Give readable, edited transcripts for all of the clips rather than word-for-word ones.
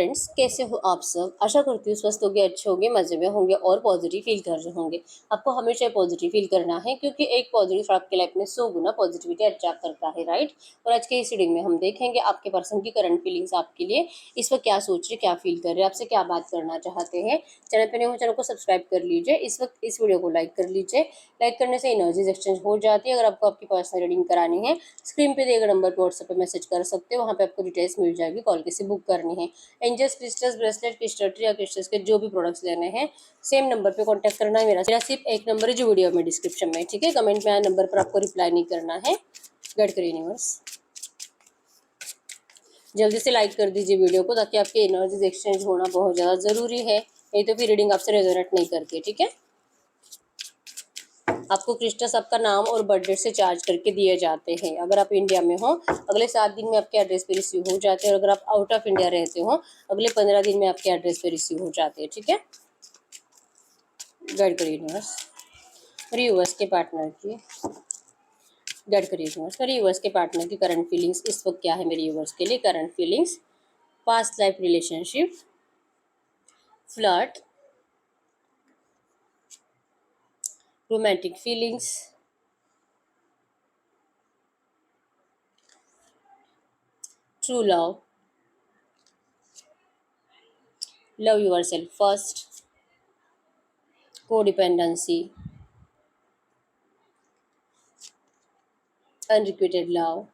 Friends, कैसे हो आप सब। आशा करती हूँ स्वस्थ होंगे, अच्छे होंगे, मजे में होंगे और पॉजिटिव फील कर रहे होंगे। आपको हमेशा पॉजिटिव फील करना है क्योंकि एक पॉजिटिव आपके लाइफ में 100 गुना पॉजिटिविटी अट्रैक्ट करता है, राइट। और आज के इस रीडिंग में हम देखेंगे आपके पर्सन की करंट फीलिंग्स आपके लिए इस वक्त क्या सोच रहे, क्या फील कर रहे हैं, आपसे क्या बात करना चाहते हैं। चैनल पर नए हो चैनल को सब्सक्राइब कर लीजिए। इस वक्त इस वीडियो को लाइक कर लीजिए। लाइक करने से एनर्जीज एक्सचेंज हो जाती है। अगर आपको आपकी पर्सनल रीडिंग करानी है, स्क्रीन पे दिए गए नंबर पर व्हाट्सएप पे मैसेज कर सकते हो। वहाँ पे आपको डिटेल्स मिल जाएगी, कॉल कैसे बुक करनी है। एंजल्स, क्रिस्टल्स, ब्रेसलेट, क्रिस्टल या क्रिस्टल्स के जो भी प्रोडक्ट्स लेने हैं, सेम नंबर पे कांटेक्ट करना है। मेरा सिर्फ एक नंबर है जो वीडियो में डिस्क्रिप्शन में, ठीक है। कमेंट में आए नंबर पर आपको रिप्लाई नहीं करना है। गाइड करिए यूनिवर्स, जल्दी से लाइक कर दीजिए वीडियो को ताकि आपके एनर्जीज एक्सचेंज होना बहुत ज़्यादा ज़रूरी है, नहीं तो फिर रीडिंग आपसे रेजोनेट नहीं करती, ठीक है। आपको क्रिस्टल्स आपका नाम और बर्थ डेट से चार्ज करके दिए जाते हैं। अगर आप इंडिया में हो, अगले 7 दिन में आपके एड्रेस पे रिसीव हो जाते हैं। और अगर आप आउट ऑफ इंडिया रहते हो, अगले 15 दिन में आपके एड्रेस पे रिसीव हो जाते हैं, ठीक है। गाइड करिए यूनिवर्स, मेरे यूएस के पार्टनर की गाइड करिए यूनिवर्स, मेरे यूएस के पार्टनर की करंट फीलिंग्स इस वक्त क्या है। मेरे यूएस के लिए current feelings, past life relationship, flirt, romantic feelings, true love, love yourself first, codependency, unrequited love,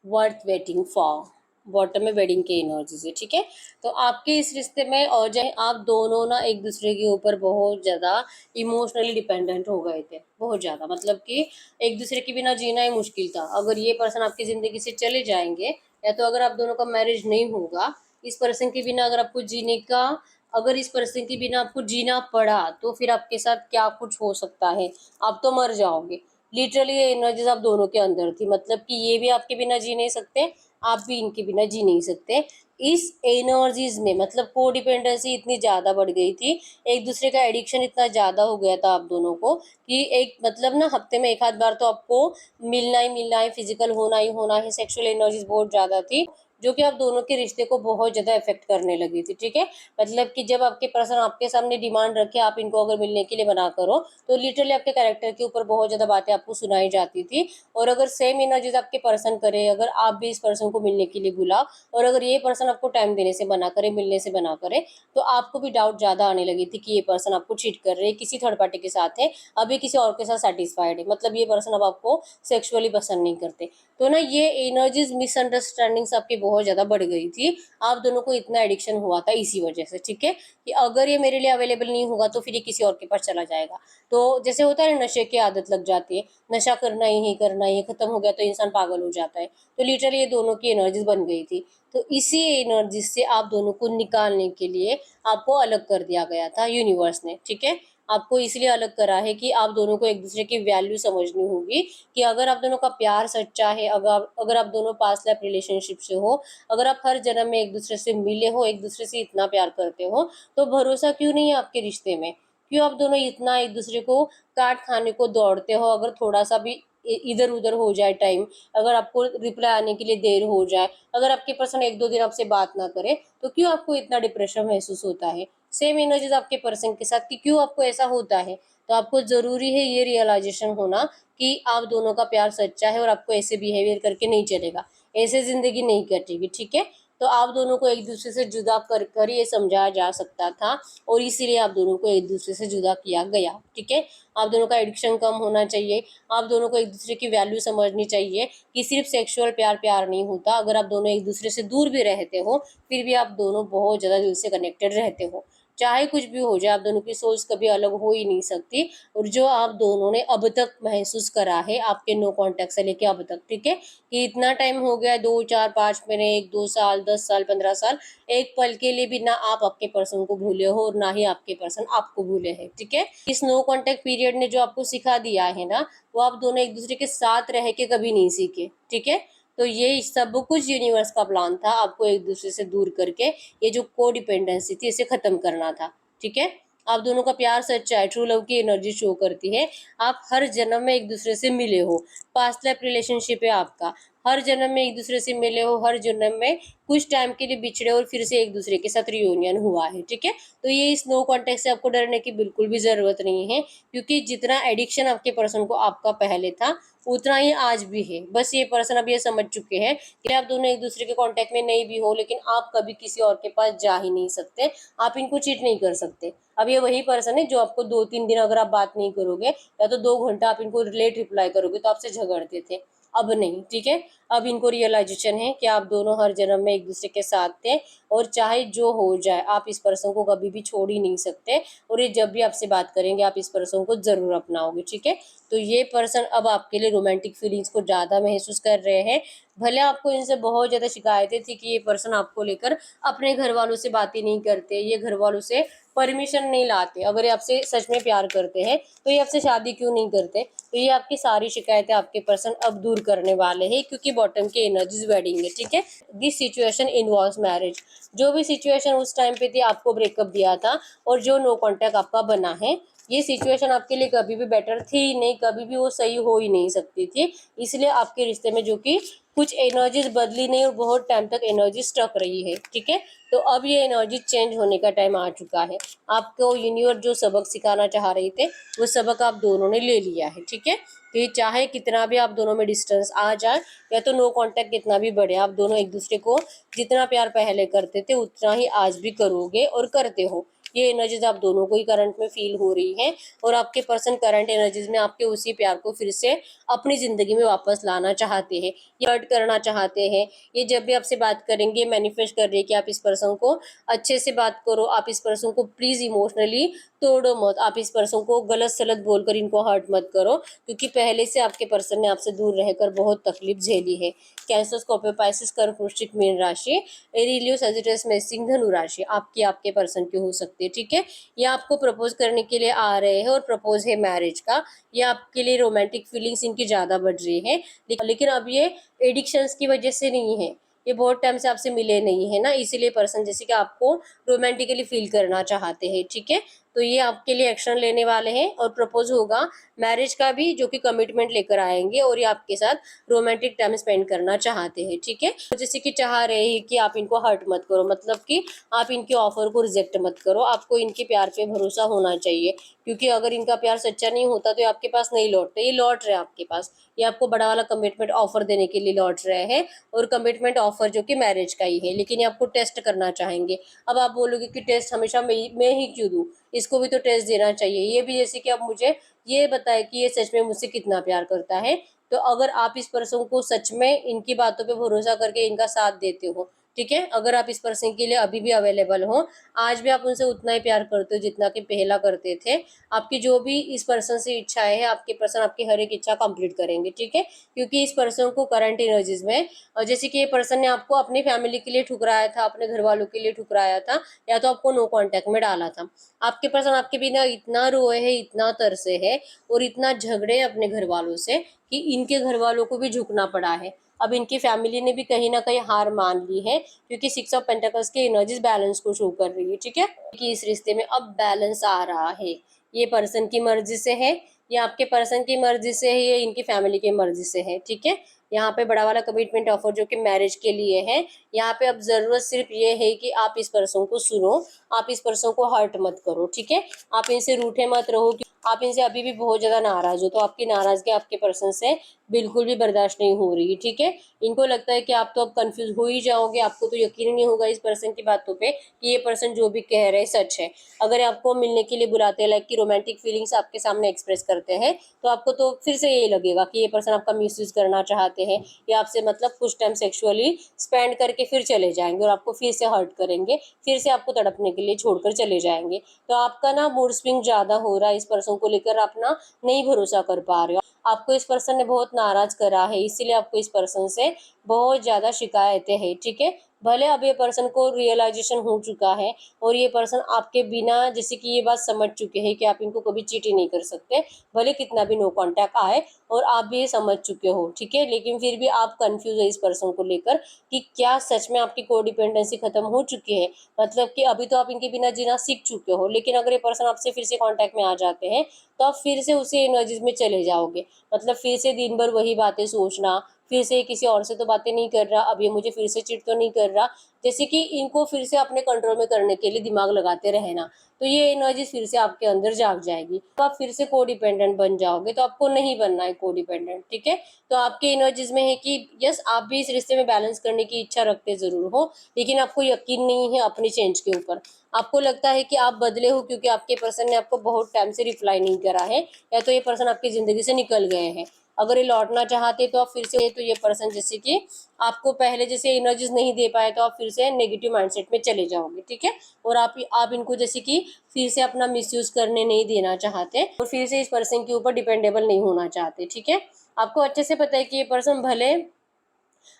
worth waiting for. Bottom में वेडिंग की एनर्जी है, ठीक है। तो आपके इस रिश्ते में और जो आप दोनों ना एक दूसरे के ऊपर बहुत ज़्यादा इमोशनली डिपेंडेंट हो गए थे, बहुत ज़्यादा। मतलब कि एक दूसरे के बिना जीना ही मुश्किल था। अगर ये पर्सन आपकी ज़िंदगी से चले जाएंगे, या तो अगर आप दोनों का मैरिज नहीं होगा, इस पर्सन के बिना अगर आपको जीने का, अगर इस पर्सन के बिना आपको जीना पड़ा तो फिर आपके साथ क्या कुछ हो सकता है। आप तो मर जाओगे। लिटरली ये एनर्जीज आप दोनों के अंदर थी। मतलब कि ये भी आपके बिना जी नहीं सकते, आप भी इनके बिना जी नहीं सकते। इस एनर्जीज में मतलब को डिपेंडेंसी इतनी ज़्यादा बढ़ गई थी, एक दूसरे का एडिक्शन इतना ज़्यादा हो गया था आप दोनों को कि एक मतलब ना हफ्ते में एक आध बार तो आपको मिलना ही फिजिकल होना ही होना है। सेक्सुअल एनर्जीज बहुत ज़्यादा थी जो कि आप दोनों के रिश्ते को बहुत ज़्यादा इफेक्ट करने लगी थी, ठीक है। मतलब कि जब आपके पर्सन आपके सामने डिमांड रखे आप इनको अगर मिलने के लिए मना करो, तो लिटरली आपके कैरेक्टर के ऊपर बहुत ज़्यादा बातें आपको सुनाई जाती थी। और अगर सेम एनर्जीज आपके पर्सन करे, अगर आप भी इस पर्सन को मिलने के लिए बुलाओ और अगर ये पर्सन आपको टाइम देने से मना करे, मिलने से मना करे, तो आपको भी डाउट ज़्यादा आने लगी थी कि ये पर्सन आपको चीट कर रहे हैं, किसी थर्ड पार्टी के साथ है, अभी किसी और के साथ सेटिस्फाइड है। मतलब ये पर्सन अब आपको सेक्सुअली पसंद नहीं करते। तो ना ये एनर्जीज मिसअंडरस्टैंडिंग्स आपकी बहुत ज़्यादा बढ़ गई थी। आप दोनों को इतना एडिक्शन हुआ था इसी वजह से, ठीक है, कि अगर ये मेरे लिए अवेलेबल नहीं होगा तो फिर ये किसी और के पास चला जाएगा। तो जैसे होता है नशे की आदत लग जाती है, नशा करना ही करना ही, खत्म हो गया तो इंसान पागल हो जाता है। तो लिटरली ये दोनों की एनर्जीज बन गई थी। तो इसी एनर्जी से आप दोनों को निकालने के लिए आपको अलग कर दिया गया था यूनिवर्स ने, ठीक है। आपको इसलिए अलग करा है कि आप दोनों को एक दूसरे की वैल्यू समझनी होगी कि अगर आप दोनों का प्यार सच्चा है, अगर आप दोनों पास्ट लाइफ रिलेशनशिप से हो, अगर आप हर जन्म में एक दूसरे से मिले हो, एक दूसरे से इतना प्यार करते हो, तो भरोसा क्यों नहीं है आपके रिश्ते में। क्यों आप दोनों इतना एक दूसरे को काट खाने को दौड़ते हो। अगर थोड़ा सा भी इधर उधर हो जाए टाइम, अगर आपको रिप्लाई आने के लिए देर हो जाए, अगर आपके पर्सन एक दो दिन आपसे बात ना करे, तो क्यों आपको इतना डिप्रेशन महसूस होता है। सेम एनर्जीज आपके पर्सन के साथ कि क्यों आपको ऐसा होता है। तो आपको जरूरी है ये रियलाइजेशन होना कि आप दोनों का प्यार सच्चा है और आपको ऐसे बिहेवियर करके नहीं चलेगा, ऐसे जिंदगी नहीं कटेगी, ठीक है। तो आप दोनों को एक दूसरे से जुदा कर कर ये समझाया जा सकता था और इसीलिए आप दोनों को एक दूसरे से जुदा किया गया, ठीक है। आप दोनों का एडिक्शन कम होना चाहिए, आप दोनों को एक दूसरे की वैल्यू समझनी चाहिए कि सिर्फ सेक्सुअल प्यार प्यार नहीं होता। अगर आप दोनों एक दूसरे से दूर भी रहते हो, फिर भी आप दोनों बहुत ज़्यादा दिल से कनेक्टेड रहते हो। चाहे कुछ भी हो जाए, आप दोनों की सोच कभी अलग हो ही नहीं सकती। और जो आप दोनों ने अब तक महसूस करा है आपके नो कांटेक्ट से लेके अब तक, ठीक है, कि इतना टाइम हो गया, 2 4 5 महीने, 1 2 साल, 10 साल, 15 साल, एक पल के लिए भी ना आप आपके पर्सन को भूले हो और ना ही आपके पर्सन आपको भूले हैं, ठीक है। इस नो कांटेक्ट पीरियड ने जो आपको सिखा दिया है ना, वो आप दोनों एक दूसरे के साथ रह के कभी नहीं सीखे, ठीक है। तो ये सब कुछ यूनिवर्स का प्लान था, आपको एक दूसरे से दूर करके ये जो को डिपेंडेंसी थी इसे खत्म करना था, ठीक है। आप दोनों का प्यार सच्चा है, ट्रू लव की एनर्जी शो करती है। आप हर जन्म में एक दूसरे से मिले हो, पास्ट लाइफ रिलेशनशिप है आपका, हर जन्म में एक दूसरे से मिले हो, हर जन्म में कुछ टाइम के लिए बिछड़े और फिर से एक दूसरे के साथ रियूनियन हुआ है, ठीक है। तो ये इस नो कांटेक्ट से आपको डरने की बिल्कुल भी जरूरत नहीं है, क्योंकि जितना एडिक्शन आपके पर्सन को आपका पहले था उतना ही आज भी है। बस ये पर्सन अब ये समझ चुके हैं कि आप दोनों एक दूसरे के कांटेक्ट में नहीं भी हो, लेकिन आप कभी किसी और के पास जा ही नहीं सकते, आप इनको चीट नहीं कर सकते। अब ये वही पर्सन है जो आपको 2-3 दिन अगर आप बात नहीं करोगे या तो 2 घंटा आप इनको लेट रिप्लाई करोगे तो आपसे झगड़ते थे, अब नहीं, ठीक है। अब इनको रियलाइजेशन है कि आप दोनों हर जन्म में एक दूसरे के साथ थे, और चाहे जो हो जाए आप इस पर्सन को कभी भी छोड़ ही नहीं सकते, और ये जब भी आपसे बात करेंगे आप इस पर्सन को जरूर अपनाओगे, ठीक है। तो ये पर्सन अब आपके लिए रोमांटिक फीलिंग्स को ज्यादा महसूस कर रहे हैं। भले आपको इनसे बहुत ज्यादा शिकायतें थी कि ये पर्सन आपको लेकर अपने घर वालों से बातें नहीं करते, ये घर वालों से परमिशन नहीं लाते, अगर ये आपसे सच में प्यार करते हैं तो ये आपसे शादी क्यों नहीं करते। तो ये आपकी सारी शिकायतें आपके पर्सन अब दूर करने वाले हैं, क्योंकि बॉटम की एनर्जीज वेडिंग है, ठीक है। दिस सिचुएशन इन्वॉल्व्स मैरिज, जो भी सिचुएशन उस टाइम पे थी, आपको ब्रेकअप दिया था और जो नो कांटेक्ट आपका बना है, ये सिचुएशन आपके लिए कभी भी बेटर थी ही नहीं, कभी भी वो सही हो ही नहीं सकती थी। इसलिए आपके रिश्ते में जो कि कुछ एनर्जीज बदली नहीं और बहुत टाइम तक एनर्जी स्टक रही है, ठीक है। तो अब ये एनर्जी चेंज होने का टाइम आ चुका है। आपको यूनिवर्स जो सबक सिखाना चाह रहे थे वो सबक आप दोनों ने ले लिया है, ठीक है। तो ये चाहे कितना भी आप दोनों में डिस्टेंस आ जाए या तो नो कांटेक्ट कितना भी बढ़े, आप दोनों एक दूसरे को जितना प्यार पहले करते थे उतना ही आज भी करोगे और करते हो। ये एनर्जीज आप दोनों को ही करंट में फील हो रही है, और आपके पर्सन करंट एनर्जीज में आपके उसी प्यार को फिर से अपनी जिंदगी में वापस लाना चाहते हैं, ये हर्ट करना चाहते हैं। ये जब भी आपसे बात करेंगे मैनिफेस्ट कर रही है कि आप इस पर्सन को अच्छे से बात करो, आप इस पर्सन को प्लीज इमोशनली तोड़ो मत, आप इस पर्सन को गलत सलत बोलकर इनको हर्ट मत करो, क्योंकि पहले से आपके पर्सन ने आपसे दूर रहकर बहुत तकलीफ झेली है। कैंसर, स्कॉर्पियो, पाइसेस, कर्क, वृश्चिक, मीन राशि, एरीलियो, सजिटेरियस में सिंह, धनु राशि आपके पर्सन की हो सकती है, ठीक है। ये आपको प्रपोज करने के लिए आ रहे हैं और प्रपोज है मैरिज का। ये आपके लिए रोमांटिक फीलिंग्स इनकी ज्यादा बढ़ रही है, लेकिन अब ये एडिक्शंस की वजह से नहीं है, ये बहुत टाइम से आपसे मिले नहीं है ना, इसीलिए पर्सन जैसे कि आपको रोमांटिकली फील करना चाहते हैं, ठीक है। तो ये आपके लिए एक्शन लेने वाले हैं और प्रपोज होगा मैरिज का भी, जो कि कमिटमेंट लेकर आएंगे, और ये आपके साथ रोमांटिक टाइम स्पेंड करना चाहते हैं, ठीक है। तो जैसे कि चाह रहे हैं कि आप इनको हर्ट मत करो, मतलब कि आप इनके ऑफर को रिजेक्ट मत करो, आपको इनके प्यार पे भरोसा होना चाहिए, क्योंकि अगर इनका प्यार सच्चा नहीं होता तो ये आपके पास नहीं लौटते, ये लौट रहे हैं आपके पास, ये आपको बड़ा वाला कमिटमेंट ऑफर देने के लिए लौट रहे हैं, और कमिटमेंट ऑफर जो कि मैरिज का ही है, लेकिन ये आपको टेस्ट करना चाहेंगे। अब आप बोलोगे कि टेस्ट हमेशा मैं ही क्यों दूं, इसको भी तो टेस्ट देना चाहिए। ये भी जैसे कि अब मुझे ये बताए कि ये सच में मुझसे कितना प्यार करता है। तो अगर आप इस पर्सन को सच में इनकी बातों पे भरोसा करके इनका साथ देते हो, ठीक है, अगर आप इस पर्सन के लिए अभी भी अवेलेबल हो, आज भी आप उनसे उतना ही प्यार करते हो जितना कि पहला करते थे, आपकी जो भी इस पर्सन से इच्छाएं है, आपके पर्सन आपकी हर एक इच्छा कंप्लीट करेंगे, ठीक है। क्योंकि इस पर्सन को करंट एनर्जीज में, और जैसे कि ये पर्सन ने आपको अपनी फैमिली के लिए ठुकराया था, अपने घर वालों के लिए ठुकराया था, या तो आपको नो कांटेक्ट में डाला था, आपके पर्सन आपके बिना इतना रोए है, इतना तरसे है और इतना झगड़े अपने घर वालों से कि इनके घर वालों को भी झुकना पड़ा है। अब इनकी फैमिली ने भी कहीं ना कहीं हार मान ली है, क्योंकि 6 ऑफ पेंटाकल्स की एनर्जीज बैलेंस को शो कर रही है, ठीक है, कि इस रिश्ते में अब बैलेंस आ रहा है। ये पर्सन की मर्जी से है, ये आपके पर्सन की मर्जी से है, ये इनकी फैमिली की मर्जी से है, ठीक है। यहाँ पे बड़ा वाला कमिटमेंट ऑफर जो कि मैरिज के लिए है, यहाँ पे अब जरूरत सिर्फ ये है कि आप इस पर्सन को सुनो, आप इस पर्सन को हर्ट मत करो, ठीक है। आप इनसे रूठे मत रहो, आप इनसे अभी भी बहुत ज्यादा नाराज हो, तो आपकी नाराजगी आपके पर्सन से बिल्कुल भी बर्दाश्त नहीं हो रही है, ठीक है। इनको लगता है कि आप तो अब कंफ्यूज हो ही जाओगे, आपको तो यकीन ही नहीं होगा इस पर्सन की बातों पे कि ये पर्सन जो भी कह रहे हैं सच है। अगर आपको मिलने के लिए बुलाते हैं, लाइक कि रोमांटिक फीलिंग्स आपके सामने एक्सप्रेस करते हैं, तो आपको तो फिर से यही लगेगा कि ये पर्सन आपका मिसयूज करना चाहते हैं, या आपसे मतलब कुछ टाइम सेक्सुअली स्पेंड करके फिर चले जाएंगे और आपको फिर से हर्ट करेंगे, फिर से आपको तड़पने के लिए छोड़कर चले जाएंगे। तो आपका ना मूड स्विंग ज्यादा हो रहा है, इस पर्सन को लेकर आप ना नहीं भरोसा कर पा रहे हो, आपको इस पर्सन ने बहुत नाराज करा है, इसीलिए आपको इस पर्सन से बहुत ज्यादा शिकायतें हैं, ठीक है। भले अब ये पर्सन को रियलाइजेशन हो चुका है और ये पर्सन आपके बिना जैसे कि ये बात समझ चुके हैं कि आप इनको कभी चीट ही नहीं कर सकते, भले कितना भी नो कांटेक्ट आए, और आप भी ये समझ चुके हो, ठीक है। लेकिन फिर भी आप कंफ्यूज है इस पर्सन को लेकर कि क्या सच में आपकी कोडिपेंडेंसी खत्म हो चुकी है, मतलब कि अभी तो आप इनके बिना जीना सीख चुके हो, लेकिन अगर ये पर्सन आपसे फिर से कांटेक्ट में आ जाते हैं तो आप फिर से उसी एनर्जीज में चले जाओगे, मतलब फिर से दिन भर वही बातें सोचना, फिर से किसी और से तो बातें नहीं कर रहा, अब ये मुझे फिर से चिट तो नहीं कर रहा, जैसे कि इनको फिर से अपने कंट्रोल में करने के लिए दिमाग लगाते रहना। तो ये एनर्जी फिर से आपके अंदर जाग जाएगी, तो आप फिर से को डिपेंडेंट बन जाओगे। तो आपको नहीं बनना है को डिपेंडेंट, ठीक है। तो आपके एनर्जीज में है कि यस, आप भी इस रिश्ते में बैलेंस करने की इच्छा रखते जरूर हो, लेकिन आपको यकीन नहीं है अपनी चेंज के ऊपर। आपको लगता है कि आप बदले हो क्योंकि आपके पर्सन ने आपको बहुत टाइम से रिप्लाई नहीं करा है, या तो ये पर्सन आपकी जिंदगी से निकल गए हैं। अगर ये लौटना चाहते तो आप फिर से, तो ये पर्सन जैसे कि आपको पहले जैसे एनर्जीज नहीं दे पाए, तो आप फिर से नेगेटिव माइंडसेट में चले जाओगे, ठीक है। और आप इनको जैसे कि फिर से अपना मिसयूज करने नहीं देना चाहते, और फिर से इस पर्सन के ऊपर डिपेंडेबल नहीं होना चाहते, ठीक है। आपको अच्छे से पता है कि ये पर्सन भले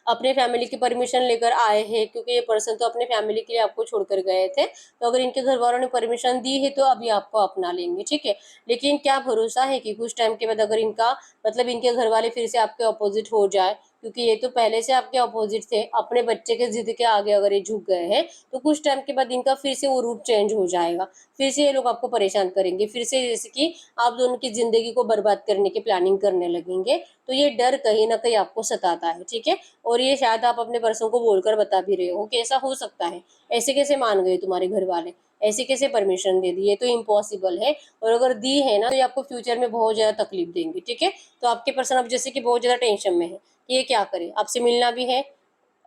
अपने फैमिली की परमिशन लेकर आए हैं, क्योंकि ये पर्सन तो अपने फैमिली के लिए आपको छोड़कर गए थे, तो अगर इनके घर वालों ने परमिशन दी है तो अभी आपको अपना लेंगे, ठीक है। लेकिन क्या भरोसा है कि कुछ टाइम के बाद अगर इनका मतलब इनके घर वाले फिर से आपके अपोजिट हो जाए, क्योंकि ये तो पहले से आपके अपोजिट थे, अपने बच्चे के जिद के आगे अगर ये झुक गए हैं, तो कुछ टाइम के बाद इनका फिर से वो रूप चेंज हो जाएगा, फिर से ये लोग आपको परेशान करेंगे, फिर से जैसे कि आप दोनों की जिंदगी को बर्बाद करने की प्लानिंग करने लगेंगे। तो ये डर कहीं ना कहीं आपको सताता है, ठीक है। और ये शायद आप अपने पर्सन को बोलकर बता भी रहे हो कि ऐसा हो सकता है, ऐसे कैसे मान गए तुम्हारे घर वाले, ऐसे कैसे परमिशन दे दी, ये तो इम्पॉसिबल है। और अगर दी है ना, तो ये आपको फ्यूचर में बहुत ज्यादा तकलीफ देंगे, ठीक है। तो आपके पर्सन अब जैसे कि बहुत ज्यादा टेंशन में है कि ये क्या करे, आपसे मिलना भी है।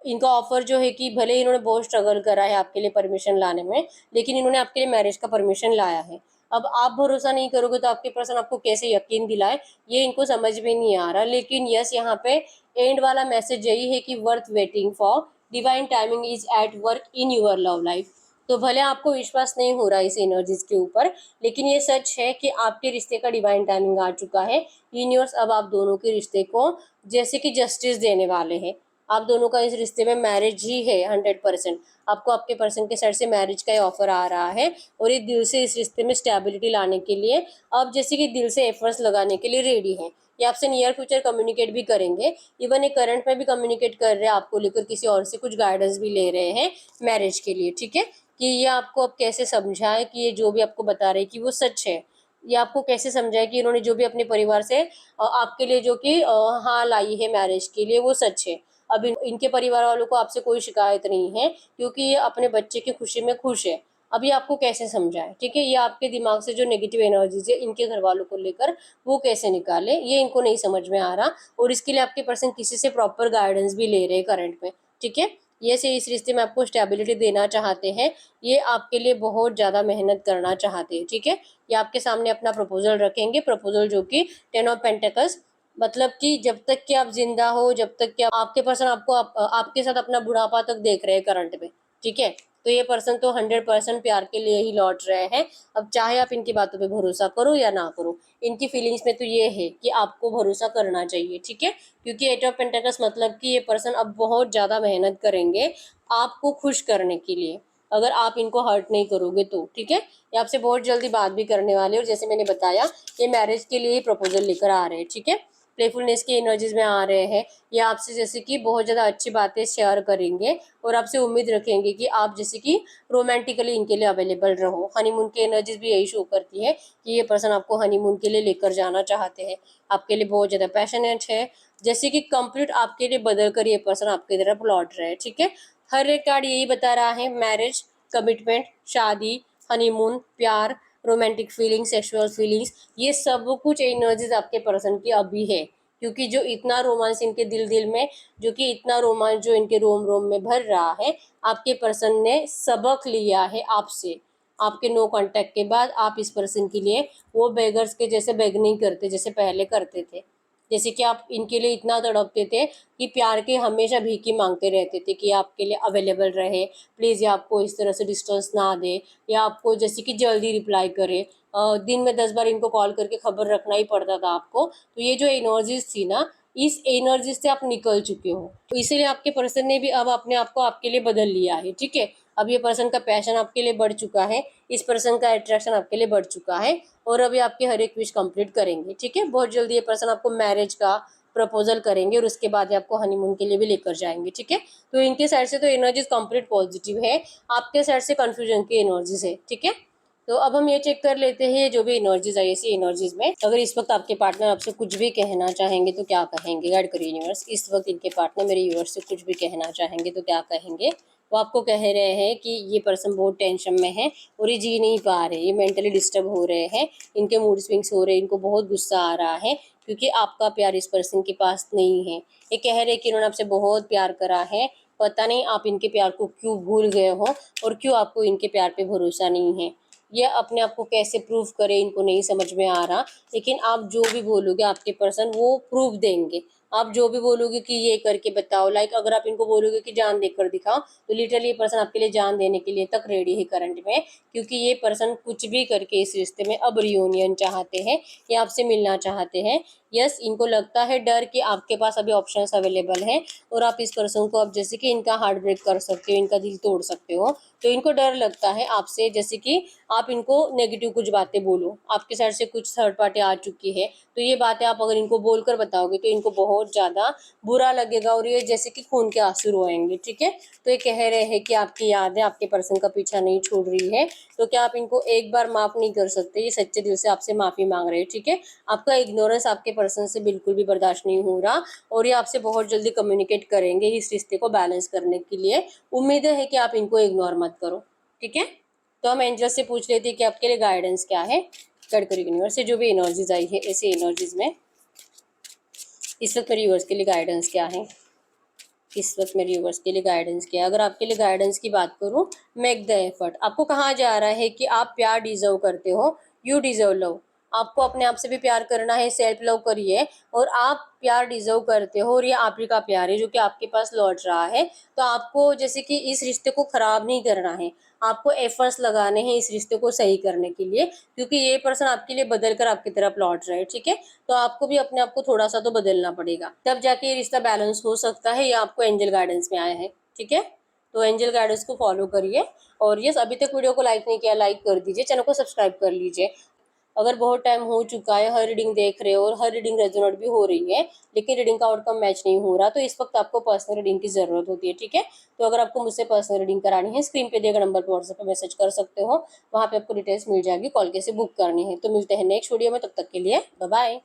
इनका ऑफर जो है कि भले इन्होंने बहुत स्ट्रगल करा है आपके लिए परमिशन लाने में, लेकिन इन्होंने आपके लिए मैरिज का परमिशन लाया है। अब आप भरोसा नहीं करोगे तो आपके पर्सन आपको कैसे यकीन दिलाए, ये इनको समझ में नहीं आ रहा। लेकिन यस, यहाँ पे एंड वाला मैसेज यही है कि worth waiting for, divine timing is at work in your love life. तो भले आपको विश्वास नहीं हो रहा इस एनर्जीज के ऊपर, लेकिन ये सच है कि आपके रिश्ते का डिवाइन टाइमिंग आ चुका है। यूनिवर्स अब आप दोनों के रिश्ते को जैसे कि जस्टिस देने वाले हैं। आप दोनों का इस रिश्ते में मैरिज ही है 100%। आपको आपके पर्सन के साइड से मैरिज का ऑफर आ रहा है, और ये दिल से इस रिश्ते में स्टेबिलिटी लाने के लिए अब जैसे कि दिल से एफर्ट्स लगाने के लिए रेडी हैं। ये आपसे नियर फ्यूचर कम्युनिकेट भी करेंगे, इवन ये करंट में भी कम्युनिकेट कर रहे हैं आपको लेकर, किसी और से कुछ गाइडेंस भी ले रहे हैं मैरिज के लिए, ठीक है। कि ये आपको अब कैसे समझाए कि ये जो भी आपको बता रहे हैं कि वो सच है। ये आपको कैसे समझाए कि इन्होंने जो भी अपने परिवार से आपके लिए जो कि हाँ लाई है मैरिज के लिए, वो सच है। अब इनके परिवार वालों को आपसे कोई शिकायत नहीं है, क्योंकि ये अपने बच्चे की खुशी में खुश है। अभी आपको कैसे समझाए, ठीक है। ये आपके दिमाग से जो नेगेटिव एनर्जीज है इनके घर वालों को लेकर, वो कैसे निकाले, ये इनको नहीं समझ में आ रहा। और इसके लिए आपके पर्सन किसी से प्रॉपर गाइडेंस भी ले रहे हैं करंट में, ठीक है। ये से इस रिश्ते में आपको स्टेबिलिटी देना चाहते हैं। ये आपके लिए बहुत ज्यादा मेहनत करना चाहते हैं, ठीक है। ये आपके सामने अपना प्रपोजल रखेंगे, प्रपोजल जो कि 10 ऑफ पेंटिकल्स, मतलब कि जब तक कि आप जिंदा हो, जब तक कि आपके पर्सन आपको आपके साथ अपना बुढ़ापा तक देख रहे हैं करंट में, ठीक है। तो ये पर्सन तो 100% प्यार के लिए ही लौट रहे हैं। अब चाहे आप इनकी बातों पे भरोसा करो या ना करो, इनकी फीलिंग्स में तो ये है कि आपको भरोसा करना चाहिए, ठीक है। क्योंकि 8 ऑफ पेंटिकल्स मतलब कि ये पर्सन अब बहुत ज्यादा मेहनत करेंगे आपको खुश करने के लिए, अगर आप इनको हर्ट नहीं करोगे तो, ठीक है। ये आपसे बहुत जल्दी बात भी करने वाले, और जैसे मैंने बताया ये मैरिज के लिए ही प्रपोजल लेकर आ रहे हैं, ठीक है। प्लेफुलनेस की एनर्जीज में आ रहे हैं। ये आपसे जैसे कि बहुत ज़्यादा अच्छी बातें शेयर करेंगे, और आपसे उम्मीद रखेंगे कि आप जैसे कि रोमांटिकली इनके लिए अवेलेबल रहो। हनीमून की एनर्जीज भी यही शो करती है कि ये पर्सन आपको हनीमून के लिए लेकर जाना चाहते हैं, आपके लिए बहुत ज़्यादा पैशनेट है। जैसे कि कंप्लीट आपके लिए बदल कर ये पर्सन आपकी तरफ लौट रहे हैं, ठीक है। हर एक कार्ड यही बता रहा है, मैरिज, कमिटमेंट, शादी, हनीमून, प्यार, रोमांटिक फीलिंग्स, सेक्सुअल फीलिंग्स, ये सब कुछ एनर्जीज आपके पर्सन की अभी है। क्योंकि जो इतना रोमांस इनके दिल दिल में, जो कि इतना रोमांस जो इनके रोम रोम में भर रहा है, आपके पर्सन ने सबक लिया है आपसे। आपके नो कांटेक्ट के बाद आप इस पर्सन के लिए वो बेगर्स के जैसे बेग नहीं करते जैसे पहले करते थे। जैसे कि आप इनके लिए इतना तड़पते थे कि प्यार के हमेशा भीख मांगते रहते थे कि आपके लिए अवेलेबल रहे, प्लीज़ ये आपको इस तरह से डिस्टेंस ना दे, या आपको जैसे कि जल्दी रिप्लाई करे। दिन में 10 बार इनको कॉल करके खबर रखना ही पड़ता था आपको। तो ये जो एनर्जीज थी ना, इस एनर्जी से आप निकल चुके हो, तो इसीलिए आपके पर्सन ने भी अब अपने आप को आपके लिए बदल लिया है, ठीक है। अब ये पर्सन का पैशन आपके लिए बढ़ चुका है, इस पर्सन का अट्रैक्शन आपके लिए बढ़ चुका है, और अभी आपके हर एक विश कंप्लीट करेंगे, ठीक है। बहुत जल्दी ये पर्सन आपको मैरिज का प्रपोजल करेंगे, और उसके बाद ये आपको हनीमून के लिए भी लेकर जाएंगे, ठीक है। तो इनके साइड से तो एनर्जीज कंप्लीट पॉजिटिव है, आपके साइड से कंफ्यूजन की एनर्जीज है, ठीक है। तो अब हम ये चेक कर लेते हैं जो भी एनर्जीज आई, ऐसी एनर्जीज में अगर इस वक्त आपके पार्टनर आपसे कुछ भी कहना चाहेंगे तो क्या कहेंगे। गाइड करिए यूनिवर्स, इस वक्त इनके पार्टनर मेरे यूनिवर्स से कुछ भी कहना चाहेंगे तो क्या कहेंगे। वो आपको कह रहे हैं कि ये पर्सन बहुत टेंशन में है और ये जी नहीं पा रहे, ये मेंटली डिस्टर्ब हो रहे हैं, इनके मूड स्विंग्स हो रहे हैं, इनको बहुत गुस्सा आ रहा है क्योंकि आपका प्यार इस पर्सन के पास नहीं है। ये कह रहे हैं कि इन्होंने आपसे बहुत प्यार करा है, पता नहीं आप इनके प्यार को क्यों भूल गए हो और क्यों आपको इनके प्यार पे भरोसा नहीं है। ये अपने आप को कैसे प्रूव करे इनको नहीं समझ में आ रहा, लेकिन आप जो भी बोलोगे आपके पर्सन वो प्रूफ देंगे। आप जो भी बोलोगे कि ये करके बताओ, लाइक अगर आप इनको बोलोगे कि जान देकर दिखाओ तो लिटरली ये पर्सन आपके लिए जान देने के लिए तक रेडी है करंट में, क्योंकि ये पर्सन कुछ भी करके इस रिश्ते में अब रियूनियन चाहते हैं, ये आपसे मिलना चाहते हैं। यस, इनको लगता है डर कि आपके पास अभी ऑप्शंस अवेलेबल हैं और आप इस पर्सन को अब जैसे कि इनका हार्ट ब्रेक कर सकते हो, इनका दिल तोड़ सकते हो। तो इनको डर लगता है आपसे, जैसे कि आप इनको नेगेटिव कुछ बातें बोलो, आपके साइड से कुछ थर्ड पार्टी आ चुकी है तो ये बातें आप अगर इनको बोलकर बताओगे तो इनको बहुत ज़्यादा बुरा लगेगा और ये जैसे कि खून के आंसू रोएंगे। ठीक है, तो ये कह रहे हैं कि आपकी यादें आपके पर्सन का पीछा नहीं छोड़ रही है, तो क्या आप इनको एक बार माफ़ नहीं कर सकते। ये सच्चे दिल से आपसे माफ़ी मांग रहे हैं। ठीक है, आपका इग्नोरेंस आपके पर्सन से बिल्कुल भी बर्दाश्त नहीं हो रहा और ये आपसे बहुत जल्दी कम्युनिकेट करेंगे इस रिश्ते को बैलेंस करने के लिए। उम्मीद है कि आप इनको इग्नोर मत करो। ठीक है, तो हम एंजल से पूछ लेते हैं कि आपके लिए गाइडेंस क्या है। गाइड करिए यूनिवर्स से जो भी एनर्जीज आई है ऐसी एनर्जीज में इस वक्त मेरे यूनिवर्स के लिए गाइडेंस क्या है। इस वक्त मेरे यूनिवर्स के लिए गाइडेंस क्या है। अगर आपके लिए गाइडेंस की बात करूं, मेक द एफर्ट, आपको कहा जा रहा है कि आप प्यार डिजर्व करते हो, यू डिजर्व लव। आपको अपने आप से भी प्यार करना है, सेल्फ लव करिए और आप प्यार डिजर्व करते हो और ये आप ही का प्यार है जो कि आपके पास लौट रहा है। तो आपको जैसे कि इस रिश्ते को खराब नहीं करना है, आपको एफर्ट्स लगाने हैं इस रिश्ते को सही करने के लिए, क्योंकि ये पर्सन आपके लिए बदल कर आपकी तरफ लौट रहा है। ठीक है, तो आपको भी अपने आप को थोड़ा सा तो बदलना पड़ेगा, तब जाके ये रिश्ता बैलेंस हो सकता है। ये आपको एंजल गाइडेंस में आया है। ठीक है, तो एंजल गाइडेंस को फॉलो करिए और यस, अभी तक वीडियो को लाइक नहीं किया लाइक कर दीजिए, चैनल को सब्सक्राइब कर लीजिए। अगर बहुत टाइम हो चुका है, हर रीडिंग देख रहे हो और हर रीडिंग रेजोनेट भी हो रही है लेकिन रीडिंग का आउटकम मैच नहीं हो रहा, तो इस वक्त आपको पर्सनल रीडिंग की जरूरत होती है। ठीक है, तो अगर आपको मुझसे पर्सनल रीडिंग करानी है, स्क्रीन पे दिए गए नंबर पर व्हाट्सएप पे मैसेज कर सकते हो, वहाँ पे आपको डिटेल्स मिल जाएगी, कॉल कैसे बुक करनी है। तो मिलते हैं नेक्स्ट वीडियो में, तब तक के लिए बाय बाय।